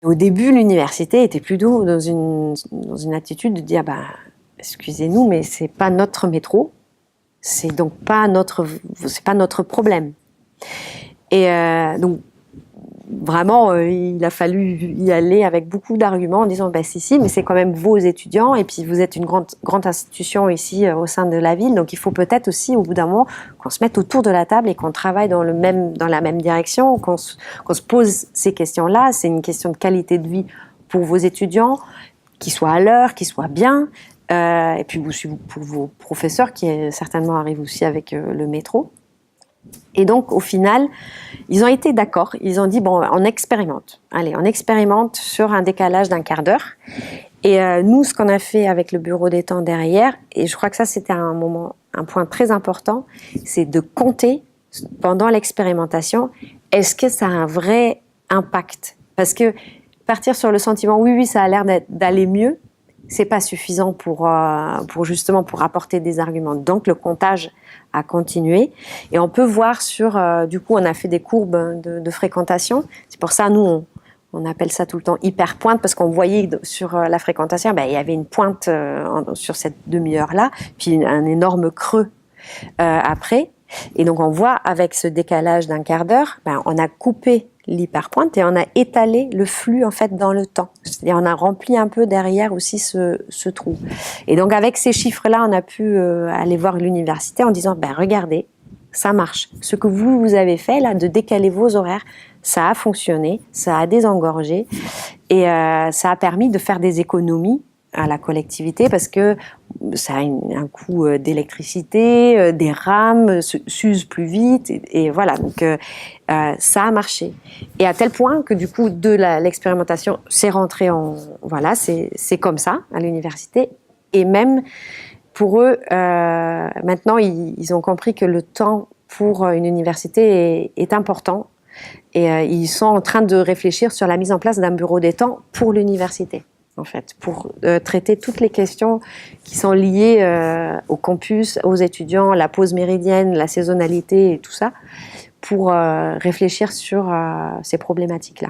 Au début, l'université était plutôt dans une attitude de dire excusez-nous, mais c'est pas notre métro, c'est donc pas notre problème. Et donc vraiment, il a fallu y aller avec beaucoup d'arguments en disant si, mais c'est quand même vos étudiants et puis vous êtes une grande institution ici au sein de la ville, donc il faut peut-être aussi au bout d'un moment qu'on se mette autour de la table et qu'on travaille dans la même direction, qu'on se pose ces questions-là. C'est une question de qualité de vie pour vos étudiants, qu'ils soient à l'heure, qu'ils soient bien, et puis aussi pour vos professeurs qui certainement arrivent aussi avec le métro. Et donc, au final, ils ont été d'accord. Ils ont dit, on expérimente. Allez, on expérimente sur un décalage d'1 quart d'heure. Et nous, ce qu'on a fait avec le bureau des temps derrière, et je crois que ça, c'était un point très important, c'est de compter pendant l'expérimentation, est-ce que ça a un vrai impact? Parce que partir sur le sentiment, oui, ça a l'air d'aller mieux, c'est pas suffisant pour apporter des arguments. Donc, le comptage a continué. Et on peut voir du coup, on a fait des courbes de fréquentation. C'est pour ça, nous, on appelle ça tout le temps hyper pointe, parce qu'on voyait sur la fréquentation, il y avait une pointe sur cette demi-heure-là, puis un énorme creux après. Et donc, on voit avec ce décalage d'1 quart d'heure, on a coupé l'hyperpointe et on a étalé le flux en fait dans le temps. C'est-à-dire on a rempli un peu derrière aussi ce trou. Et donc avec ces chiffres-là, on a pu aller voir l'université en disant regardez, ça marche. Ce que vous avez fait là, de décaler vos horaires, ça a fonctionné, ça a désengorgé et ça a permis de faire des économies à la collectivité parce que ça a un coût d'électricité, des rames s'usent plus vite et voilà, donc ça a marché. Et à tel point que du coup de l'expérimentation c'est rentré c'est comme ça à l'université et même pour eux maintenant ils ont compris que le temps pour une université est important et ils sont en train de réfléchir sur la mise en place d'un bureau des temps pour l'université. En fait, pour traiter toutes les questions qui sont liées au campus, aux étudiants, la pause méridienne, la saisonnalité et tout ça, pour réfléchir sur ces problématiques-là.